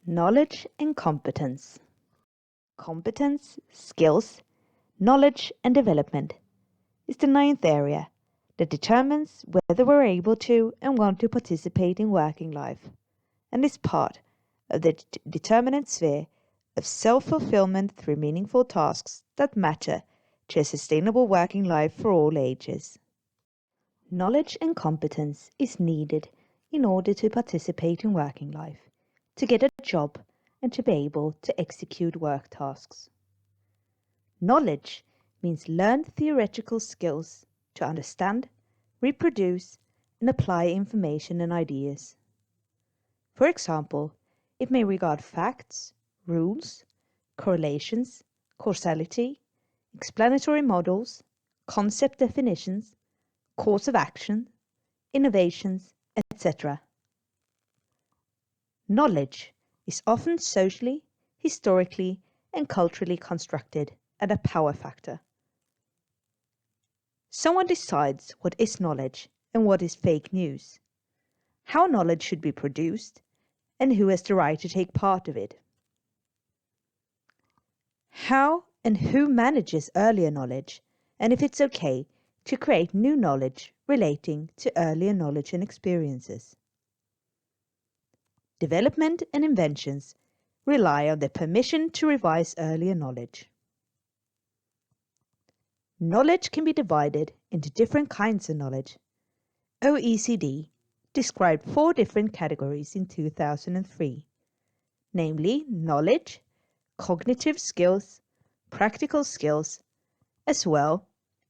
Knowledge and competence. Competence, skills, knowledge and development is the ninth area that determines whether we're able to and want to participate in working life, and is part of the determinant sphere of self-fulfillment through meaningful tasks that matter to a sustainable working life for all ages. Knowledge and competence is needed in order to participate in working life, to get a job, and to be able to execute work tasks. Knowledge means learned theoretical skills to understand, reproduce, and apply information and ideas. For example, it may regard facts, rules, correlations, causality, explanatory models, concept definitions, course of action, innovations, etc. Knowledge is often socially, historically, and culturally constructed and a power factor. Someone decides what is knowledge and what is fake news, how knowledge should be produced, and who has the right to take part of it. How and who manages earlier knowledge, and if it's okay to create new knowledge relating to earlier knowledge and experiences. Development and inventions rely on the permission to revise earlier knowledge. Knowledge can be divided into different kinds of knowledge. OECD described 4 different categories in 2003, namely knowledge, cognitive skills, practical skills, as well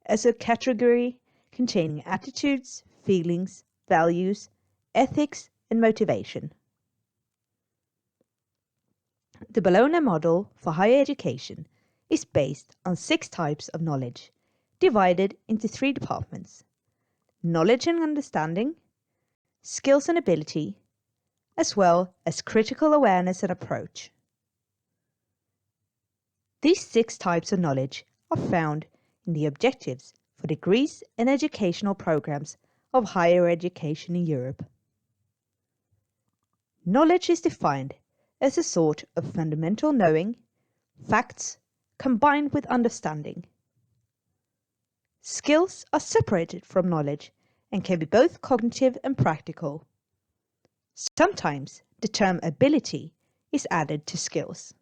as a category containing attitudes, feelings, values, ethics, and motivation. The Bologna model for higher education is based on 6 types of knowledge, divided into 3 departments: knowledge and understanding, skills and ability, as well as critical awareness and approach. These 6 types of knowledge are found in the objectives for degrees and educational programs of higher education in Europe. Knowledge is defined as a sort of fundamental knowing, facts, combined with understanding. Skills are separated from knowledge and can be both cognitive and practical. Sometimes the term ability is added to skills.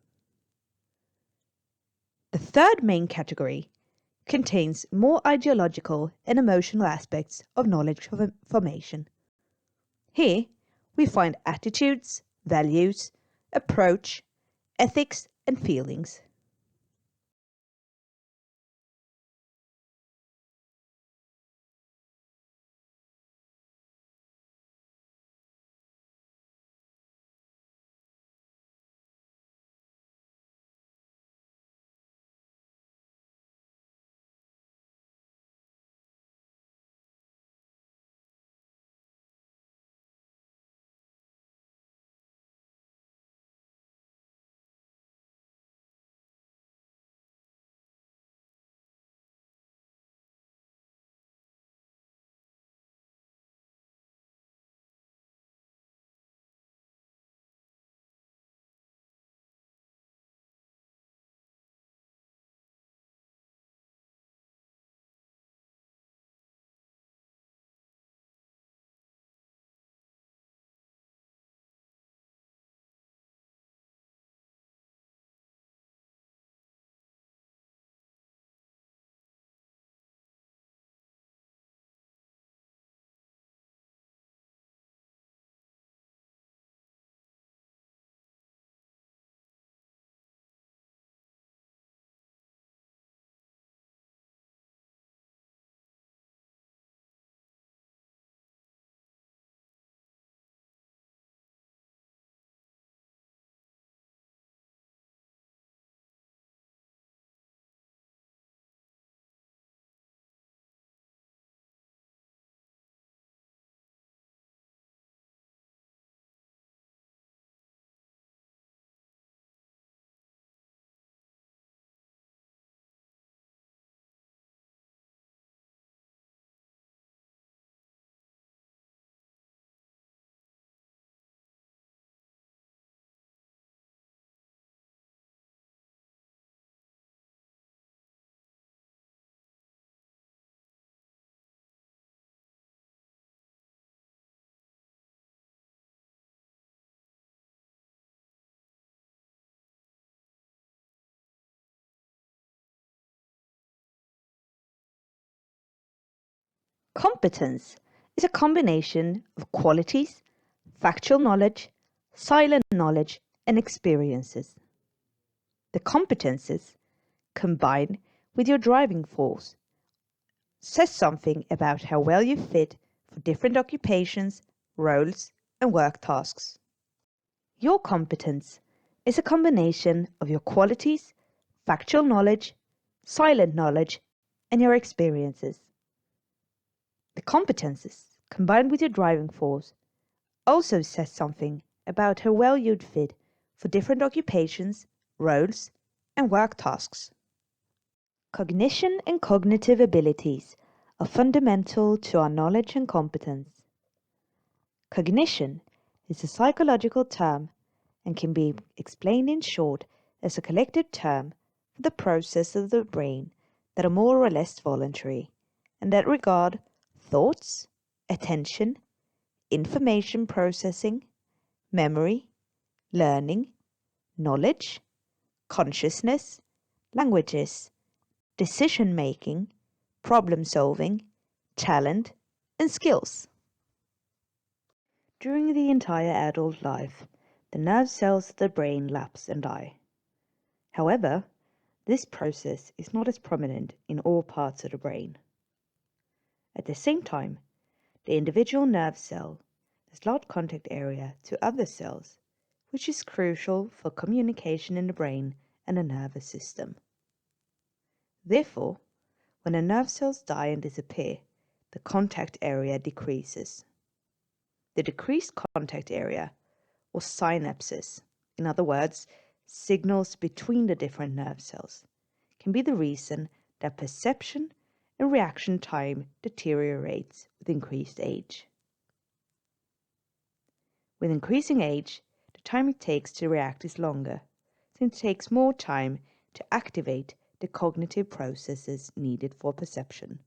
The third main category contains more ideological and emotional aspects of knowledge formation. Here we find attitudes, values, approach, ethics, and feelings. Competence is a combination of qualities, factual knowledge, silent knowledge, and experiences. The competences, combined with your driving force, says something about how well you fit for different occupations, roles, and work tasks. Your competence is a combination of your qualities, factual knowledge, silent knowledge, and your experiences. The competences, combined with your driving force, also says something about how well you'd fit for different occupations, roles, and work tasks. Cognition and cognitive abilities are fundamental to our knowledge and competence. Cognition is a psychological term and can be explained in short as a collective term for the processes of the brain that are more or less voluntary and that regard thoughts, attention, information processing, memory, learning, knowledge, consciousness, languages, decision making, problem solving, talent, and skills. During the entire adult life, the nerve cells of the brain lapse and die. However, this process is not as prominent in all parts of the brain. At the same time, the individual nerve cell has large contact area to other cells, which is crucial for communication in the brain and the nervous system. Therefore, when the nerve cells die and disappear, the contact area decreases. The decreased contact area, or synapses, in other words, signals between the different nerve cells, can be the reason that perception and reaction time deteriorates with increased age. With increasing age, the time it takes to react is longer, since it takes more time to activate the cognitive processes needed for perception.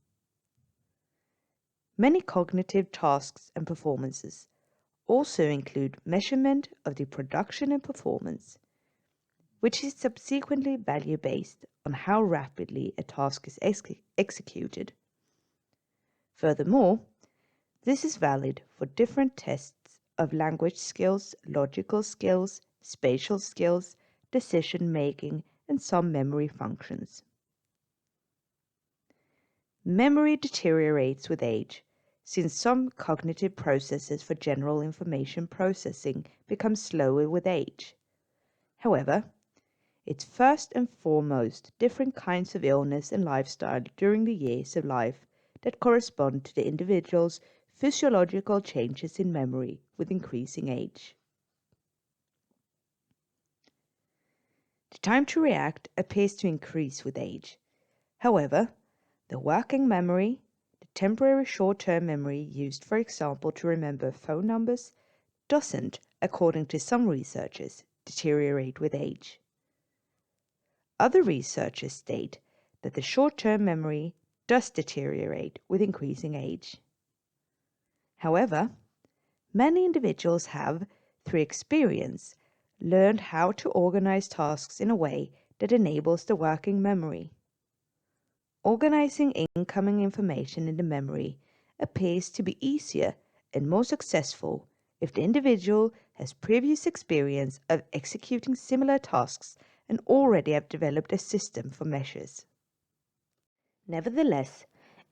Many cognitive tasks and performances also include measurement of the production and performance, which is subsequently value-based on how rapidly a task is executed. Furthermore, this is valid for different tests of language skills, logical skills, spatial skills, decision-making, and some memory functions. Memory deteriorates with age, since some cognitive processes for general information processing become slower with age. However, it's first and foremost different kinds of illness and lifestyle during the years of life that correspond to the individual's physiological changes in memory with increasing age. The time to react appears to increase with age. However, the working memory, the temporary short-term memory used, for example, to remember phone numbers, doesn't, according to some researchers, deteriorate with age. Other researchers state that the short-term memory does deteriorate with increasing age. However, many individuals have, through experience, learned how to organize tasks in a way that enables the working memory. Organizing incoming information in the memory appears to be easier and more successful if the individual has previous experience of executing similar tasks and already have developed a system for measures. Nevertheless,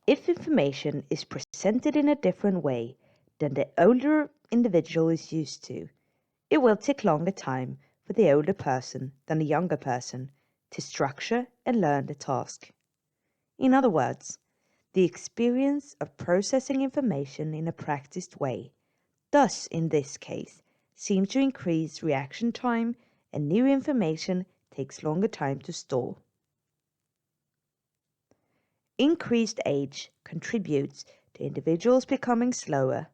if information is presented in a different way than the older individual is used to, it will take longer time for the older person than the younger person to structure and learn the task. In other words, the experience of processing information in a practiced way does, in this case, seem to increase reaction time, and new information takes longer time to store. Increased age contributes to individuals becoming slower,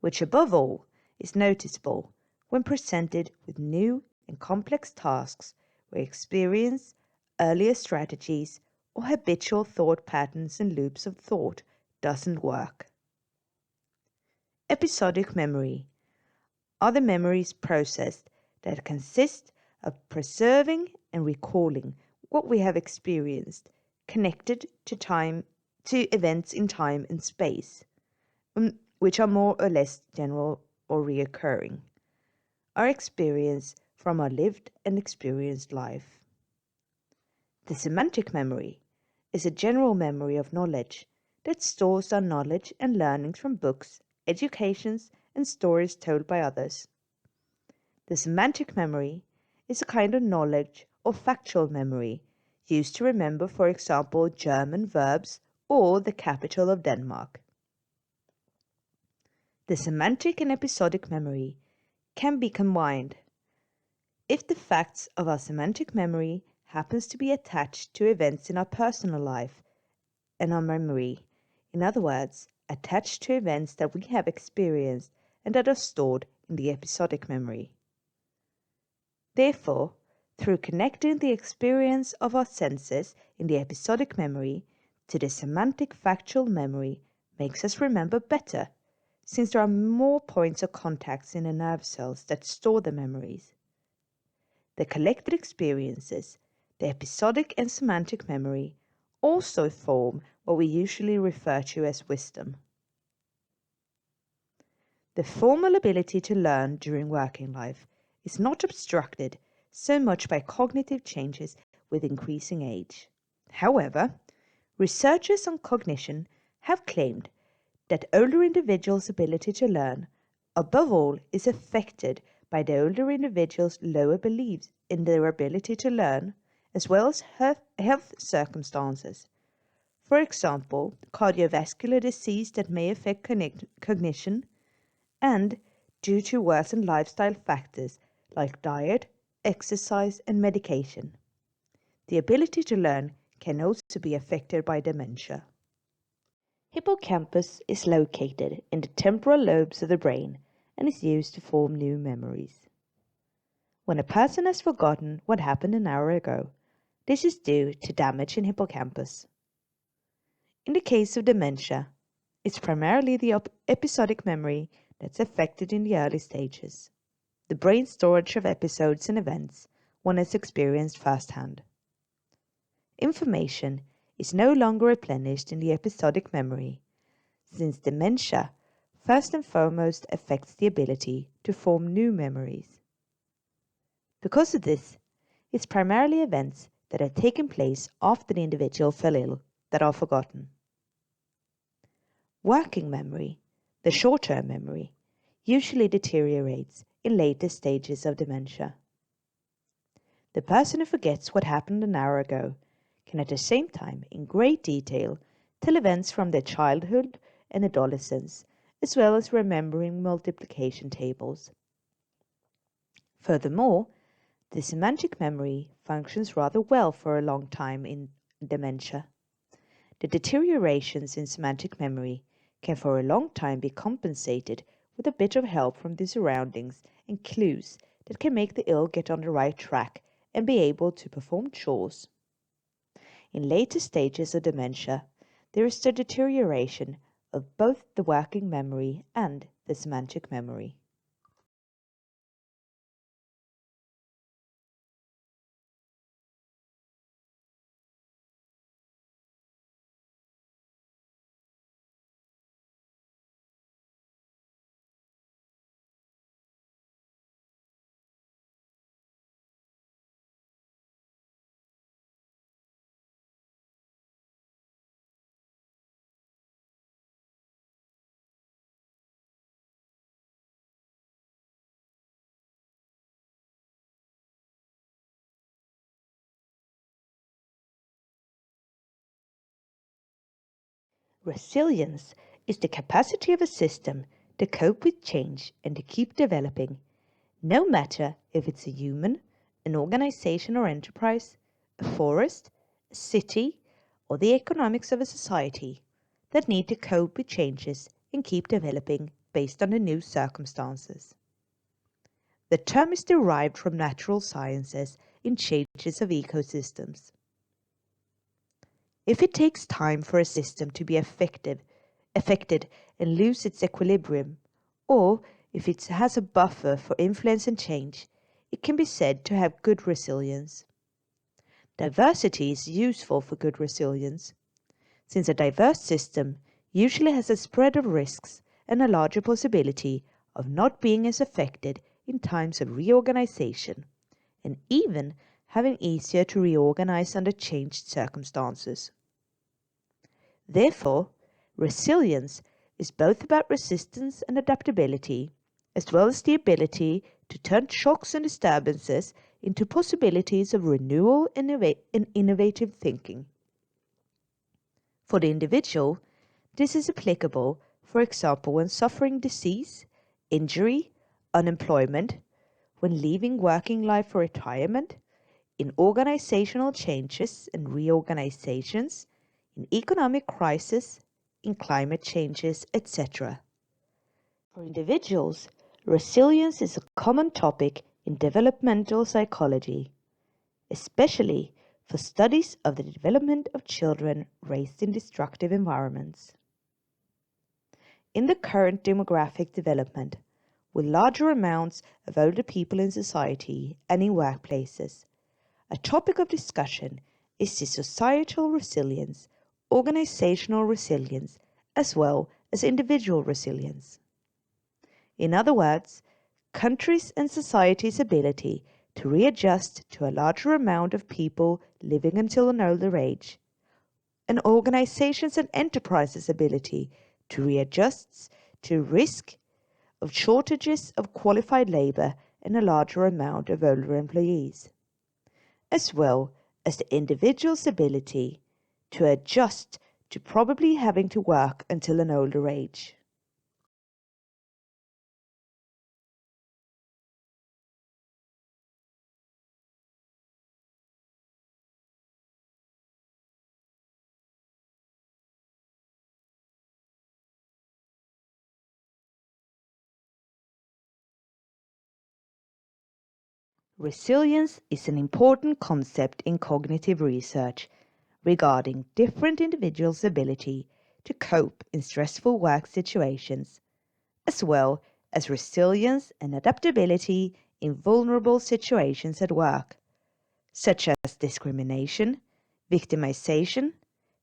which above all is noticeable when presented with new and complex tasks where experience, earlier strategies, or habitual thought patterns and loops of thought doesn't work. Episodic memory are the memories processed that consist of preserving and recalling what we have experienced connected to time to events in time and space, which are more or less general or reoccurring, our experience from our lived and experienced life. The semantic memory is a general memory of knowledge that stores our knowledge and learnings from books, educations, and stories told by others. The semantic memory is a kind of knowledge or factual memory used to remember, for example, German verbs or the capital of Denmark. The semantic and episodic memory can be combined if the facts of our semantic memory happens to be attached to events in our personal life and our memory, in other words, attached to events that we have experienced and that are stored in the episodic memory. Therefore, through connecting the experience of our senses in the episodic memory to the semantic factual memory makes us remember better, since there are more points of contacts in the nerve cells that store the memories. The collected experiences, the episodic and semantic memory, also form what we usually refer to as wisdom. The formal ability to learn during working life is not obstructed so much by cognitive changes with increasing age. However, researchers on cognition have claimed that older individuals' ability to learn, above all, is affected by the older individuals' lower beliefs in their ability to learn, as well as health circumstances. For example, cardiovascular disease that may affect cognition, and due to worsened lifestyle factors like diet, exercise, and medication. The ability to learn can also be affected by dementia. Hippocampus is located in the temporal lobes of the brain and is used to form new memories. When a person has forgotten what happened an hour ago, this is due to damage in hippocampus. In the case of dementia, it's primarily the episodic memory that's affected in the early stages, the brain storage of episodes and events one has experienced firsthand. Information is no longer replenished in the episodic memory, since dementia first and foremost affects the ability to form new memories. Because of this, it's primarily events that have taken place after the individual fell ill that are forgotten. Working memory, the short-term memory, usually deteriorates in later stages of dementia. The person who forgets what happened an hour ago can at the same time, in great detail, tell events from their childhood and adolescence, as well as remembering multiplication tables. Furthermore, the semantic memory functions rather well for a long time in dementia. The deteriorations in semantic memory can for a long time be compensated with a bit of help from the surroundings and clues that can make the ill get on the right track and be able to perform chores. In later stages of dementia, there is the deterioration of both the working memory and the semantic memory. Resilience is the capacity of a system to cope with change and to keep developing, no matter if it's a human, an organization or enterprise, a forest, a city, or the economics of a society that need to cope with changes and keep developing based on the new circumstances. The term is derived from natural sciences in changes of ecosystems. If it takes time for a system to be affected and lose its equilibrium, or if it has a buffer for influence and change, it can be said to have good resilience. Diversity is useful for good resilience. since a diverse system usually has a spread of risks and a larger possibility of not being as affected in times of reorganization, and even having easier to reorganize under changed circumstances. Therefore, resilience is both about resistance and adaptability, as well as the ability to turn shocks and disturbances into possibilities of renewal and innovative thinking. For the individual, this is applicable, for example, when suffering disease, injury, unemployment, when leaving working life for retirement, in organizational changes and reorganizations, in economic crisis, in climate changes, etc. For individuals, resilience is a common topic in developmental psychology, especially for studies of the development of children raised in destructive environments. In the current demographic development, with larger amounts of older people in society and in workplaces, a topic of discussion is the societal resilience, organizational resilience, as well as individual resilience. In other words, countries' and societies' ability to readjust to a larger amount of people living until an older age, and organizations' and enterprises' ability to readjust to risk of shortages of qualified labor and a larger amount of older employees, as well as the individual's ability to adjust to probably having to work until an older age. Resilience is an important concept in cognitive research regarding different individuals' ability to cope in stressful work situations, as well as resilience and adaptability in vulnerable situations at work, such as discrimination, victimization,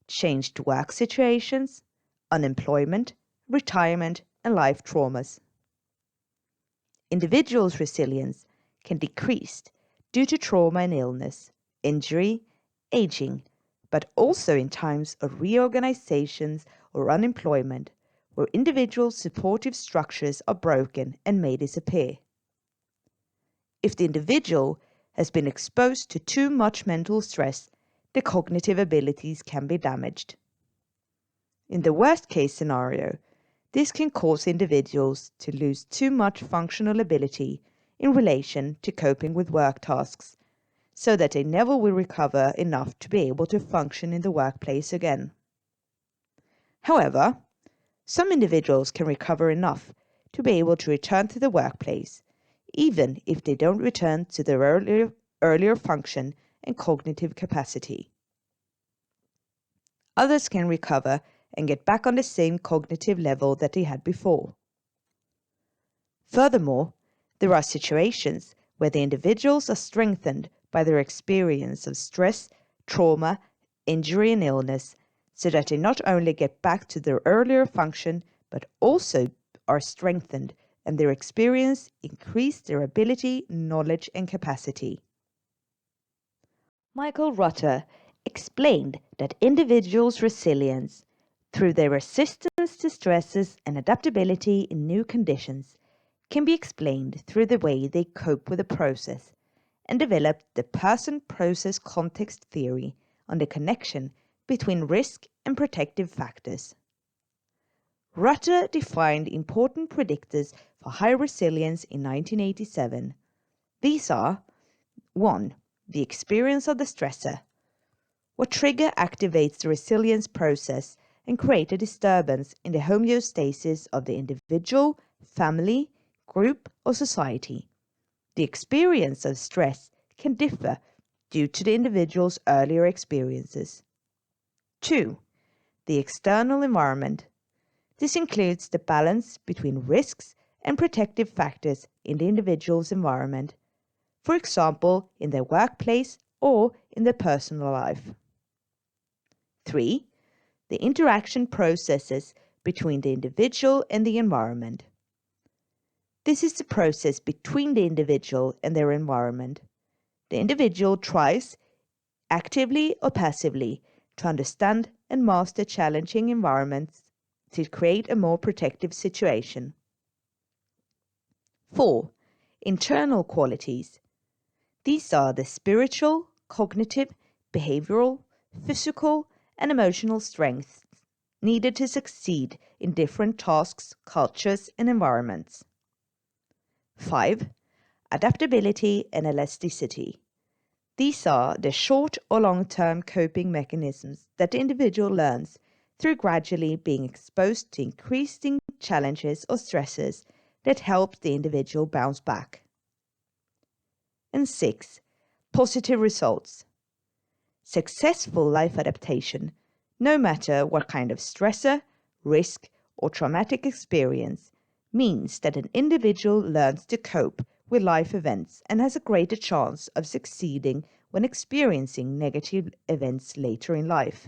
changed work situations, unemployment, retirement, and life traumas. Individuals' resilience can decrease due to trauma and illness, injury, aging, but also in times of reorganizations or unemployment, where individual supportive structures are broken and may disappear. If the individual has been exposed to too much mental stress, the cognitive abilities can be damaged. In the worst case scenario, this can cause individuals to lose too much functional ability in relation to coping with work tasks, so that they never will recover enough to be able to function in the workplace again. However, some individuals can recover enough to be able to return to the workplace, even if they don't return to their earlier function and cognitive capacity. Others can recover and get back on the same cognitive level that they had before. Furthermore, there are situations where the individuals are strengthened by their experience of stress, trauma, injury, and illness, so that they not only get back to their earlier function, but also are strengthened and their experience increase their ability, knowledge, and capacity. Michael Rutter explained that individuals' resilience, through their resistance to stresses and adaptability in new conditions, can be explained through the way they cope with a process, and developed the person-process context theory on the connection between risk and protective factors. Rutter defined important predictors for high resilience in 1987. These are 1. The experience of the stressor. What trigger activates the resilience process and creates a disturbance in the homeostasis of the individual, family, group, or society. The experience of stress can differ due to the individual's earlier experiences. 2. The external environment. This includes the balance between risks and protective factors in the individual's environment, for example, in their workplace or in their personal life. 3. the interaction processes between the individual and the environment. This is the process between the individual and their environment. The individual tries, actively or passively, to understand and master challenging environments to create a more protective situation. 4. Internal qualities. These are the spiritual, cognitive, behavioral, physical, and emotional strengths needed to succeed in different tasks, cultures, and environments. 5. Adaptability and elasticity. These are the short or long-term coping mechanisms that the individual learns through gradually being exposed to increasing challenges or stresses that help the individual bounce back. And 6. Positive results. Successful life adaptation, no matter what kind of stressor, risk, or traumatic experience, means that an individual learns to cope with life events and has a greater chance of succeeding when experiencing negative events later in life.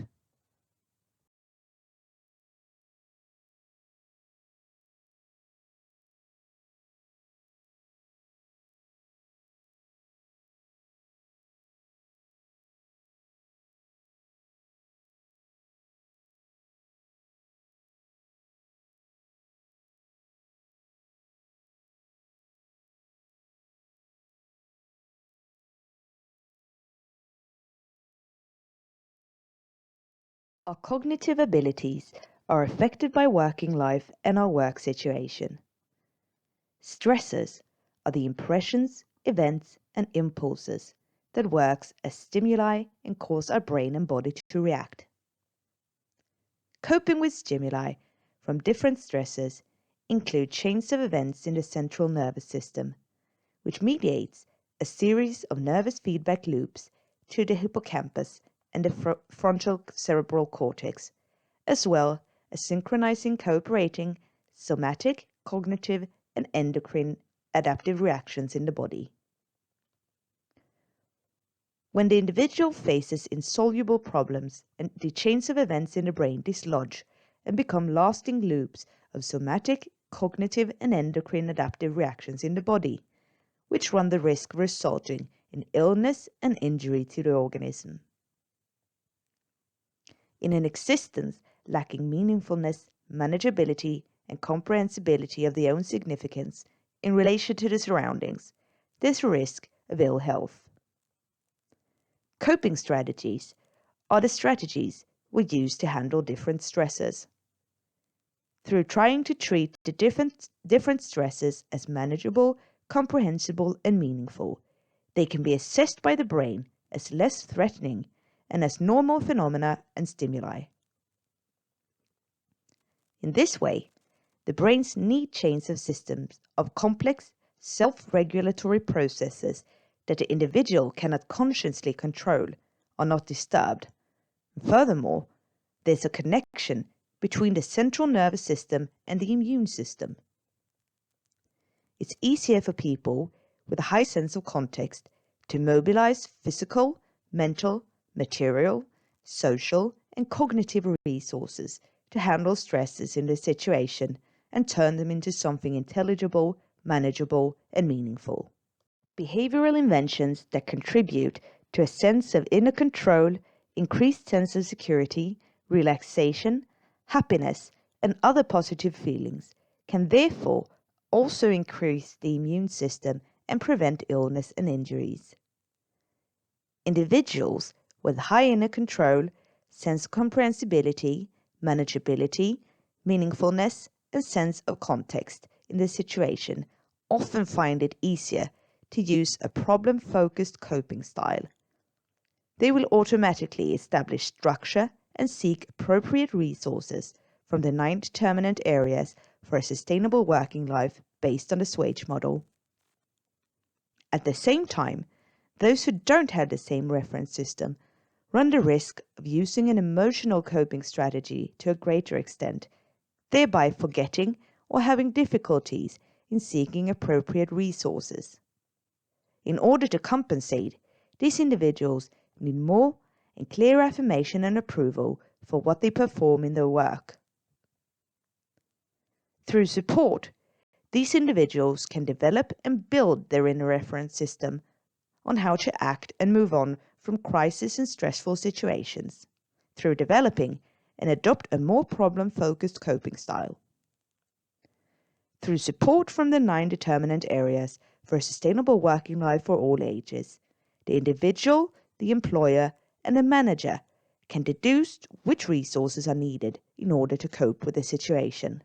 Our cognitive abilities are affected by working life and our work situation. Stressors are the impressions, events, and impulses that works as stimuli and cause our brain and body to react. Coping with stimuli from different stresses include chains of events in the central nervous system, which mediates a series of nervous feedback loops to the hippocampus and the frontal cerebral cortex, as well as synchronizing cooperating somatic, cognitive, and endocrine adaptive reactions in the body. When the individual faces insoluble problems and the chains of events in the brain dislodge and become lasting loops of somatic, cognitive, and endocrine adaptive reactions in the body, which run the risk of resulting in illness and injury to the organism. In an existence lacking meaningfulness, manageability, and comprehensibility of the own significance in relation to the surroundings, there's a risk of ill health. Coping strategies are the strategies we use to handle different stresses. Through trying to treat the different stresses as manageable, comprehensible, and meaningful, they can be assessed by the brain as less threatening and as normal phenomena and stimuli. In this way, the brain's neat chains of systems of complex, self-regulatory processes that the individual cannot consciously control are not disturbed. Furthermore, there's a connection between the central nervous system and the immune system. It's easier for people with a high sense of context to mobilize physical, mental, material, social, and cognitive resources to handle stresses in the situation and turn them into something intelligible, manageable, and meaningful. Behavioral inventions that contribute to a sense of inner control, increased sense of security, relaxation, happiness, and other positive feelings can therefore also increase the immune system and prevent illness and injuries. Individuals with high inner control, sense of comprehensibility, manageability, meaningfulness, and sense of context in the situation often find it easier to use a problem-focused coping style. They will automatically establish structure and seek appropriate resources from the 9 determinant areas for a sustainable working life based on the Swage model. At the same time, those who don't have the same reference system run the risk of using an emotional coping strategy to a greater extent, thereby forgetting or having difficulties in seeking appropriate resources. In order to compensate, these individuals need more and clear affirmation and approval for what they perform in their work. Through support, these individuals can develop and build their inner reference system on how to act and move on from crisis and stressful situations, through developing and adopt a more problem-focused coping style. Through support from the 9 determinant areas for a sustainable working life for all ages, the individual, the employer, and the manager can deduce which resources are needed in order to cope with the situation.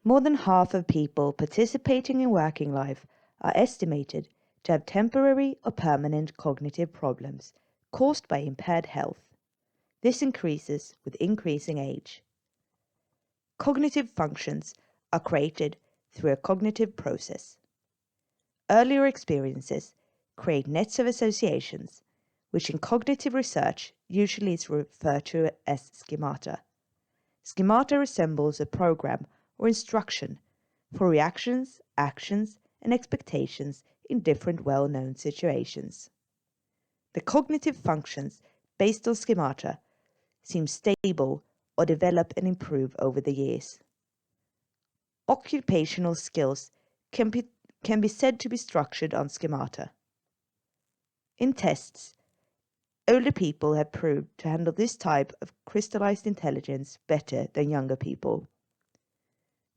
More than half of people participating in working life are estimated to have temporary or permanent cognitive problems caused by impaired health. This increases with increasing age. Cognitive functions are created through a cognitive process. Earlier experiences create nets of associations, which in cognitive research usually is referred to as schemata. Schemata resembles a program or instruction for reactions, actions, and expectations in different well-known situations. The cognitive functions based on schemata seem stable or develop and improve over the years. Occupational skills can be said to be structured on schemata. In tests, older people have proved to handle this type of crystallized intelligence better than younger people.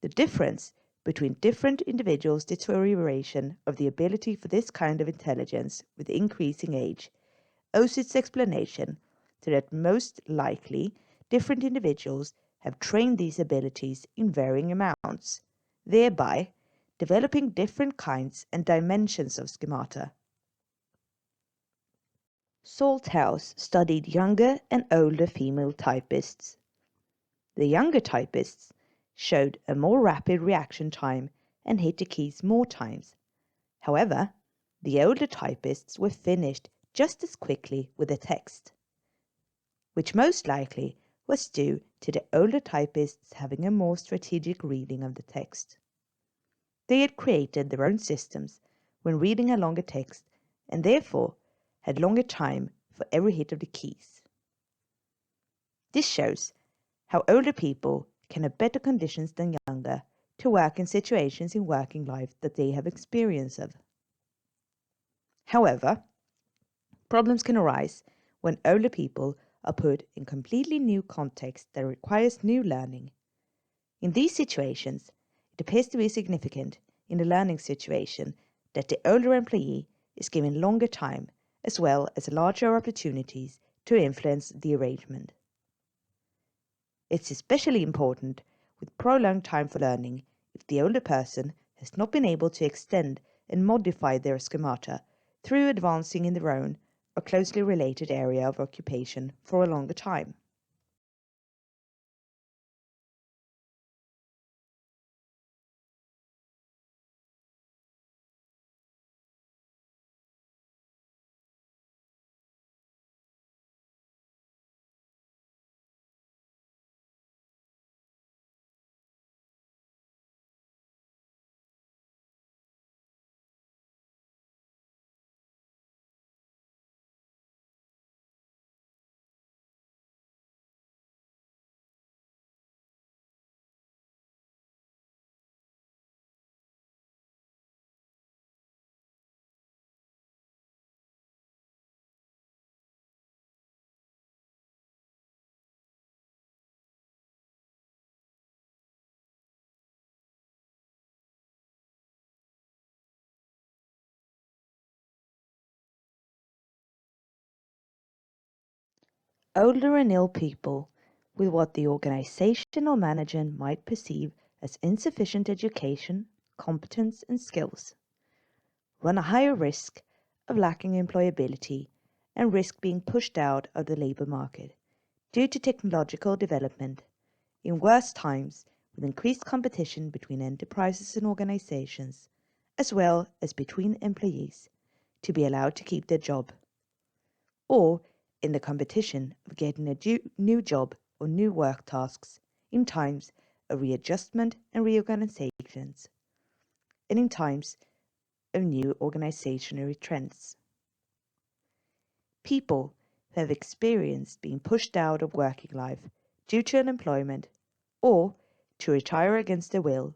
The difference between different individuals' deterioration of the ability for this kind of intelligence with increasing age owes its explanation to that most likely different individuals have trained these abilities in varying amounts, thereby developing different kinds and dimensions of schemata. Salthouse studied younger and older female typists. The younger typists showed a more rapid reaction time and hit the keys more times. However, the older typists were finished just as quickly with the text, which most likely was due to the older typists having a more strategic reading of the text. They had created their own systems when reading a longer text and therefore had longer time for every hit of the keys. This shows how older people can have better conditions than younger to work in situations in working life that they have experience of. However, problems can arise when older people are put in completely new context that requires new learning. In these situations, it appears to be significant in the learning situation that the older employee is given longer time as well as larger opportunities to influence the arrangement. It's especially important with prolonged time for learning if the older person has not been able to extend and modify their schemata through advancing in their own or closely related area of occupation for a longer time. Older and ill people with what the organization or manager might perceive as insufficient education, competence, and skills run a higher risk of lacking employability and risk being pushed out of the labor market due to technological development in worse times with increased competition between enterprises and organizations, as well as between employees, to be allowed to keep their job, or in the competition of getting a new job or new work tasks in times of readjustment and reorganizations, and in times of new organizational trends. People who have experienced being pushed out of working life due to unemployment or to retire against their will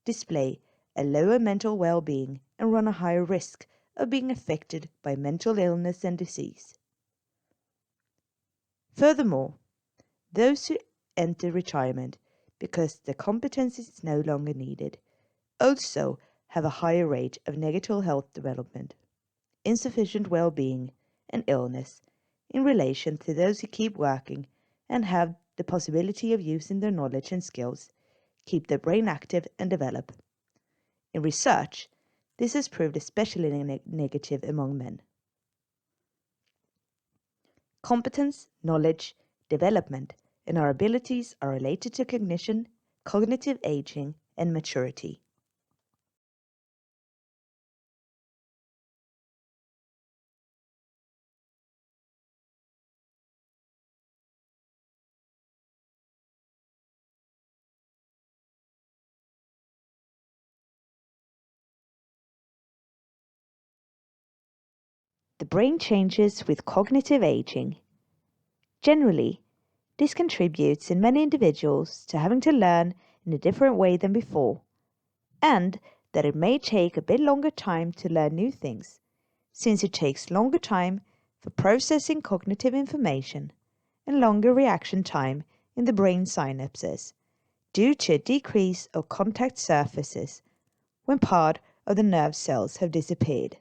display a lower mental well-being and run a higher risk of being affected by mental illness and disease. Furthermore, those who enter retirement because their competence is no longer needed also have a higher rate of negative health development, insufficient well-being, and illness in relation to those who keep working and have the possibility of using their knowledge and skills, keep their brain active and develop. In research, this has proved especially negative among men. Competence, knowledge, development, and our abilities are related to cognition, cognitive aging, and maturity. The brain changes with cognitive aging. Generally, this contributes in many individuals to having to learn in a different way than before, and that it may take a bit longer time to learn new things, since it takes longer time for processing cognitive information and longer reaction time in the brain synapses due to a decrease of contact surfaces when part of the nerve cells have disappeared.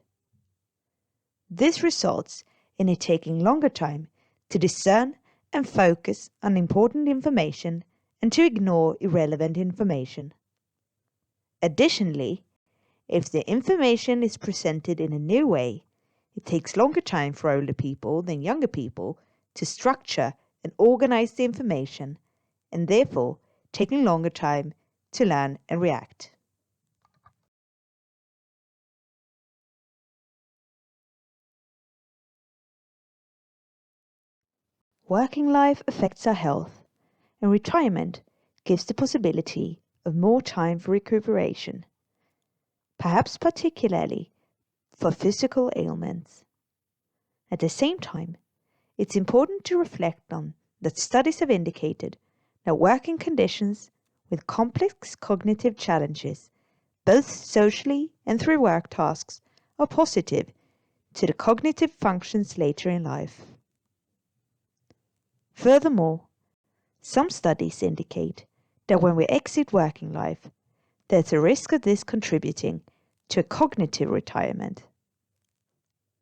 This results in it taking longer time to discern and focus on important information and to ignore irrelevant information. Additionally, if the information is presented in a new way, it takes longer time for older people than younger people to structure and organize the information, and therefore taking longer time to learn and react. Working life affects our health, and retirement gives the possibility of more time for recuperation, perhaps particularly for physical ailments. At the same time, it's important to reflect on that studies have indicated that working conditions with complex cognitive challenges, both socially and through work tasks, are positive to the cognitive functions later in life. Furthermore, some studies indicate that when we exit working life, there's a risk of this contributing to a cognitive retirement.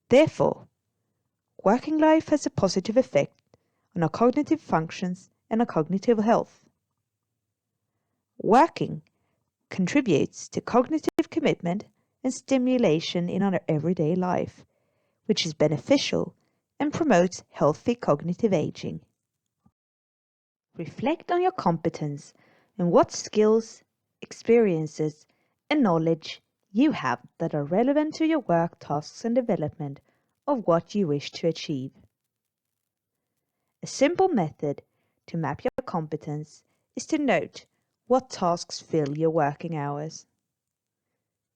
Therefore, working life has a positive effect on our cognitive functions and our cognitive health. Working contributes to cognitive commitment and stimulation in our everyday life, which is beneficial and promotes healthy cognitive aging. Reflect on your competence and what skills, experiences, and knowledge you have that are relevant to your work tasks and development of what you wish to achieve. A simple method to map your competence is to note what tasks fill your working hours.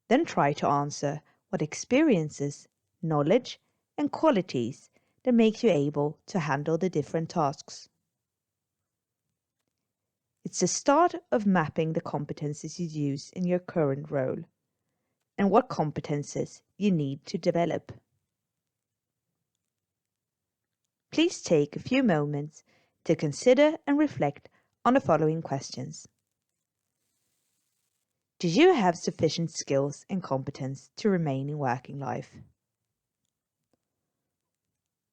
Then try to answer what experiences, knowledge, and qualities that make you able to handle the different tasks. It's the start of mapping the competences you use in your current role and what competences you need to develop. Please take a few moments to consider and reflect on the following questions. Do you have sufficient skills and competence to remain in working life?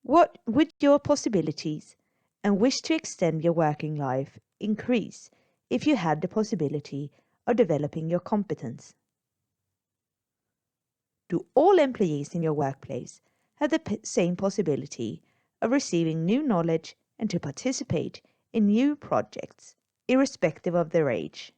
What would your possibilities and wish to extend your working life increase if you had the possibility of developing your competence? Do all employees in your workplace have the same possibility of receiving new knowledge and to participate in new projects, irrespective of their age?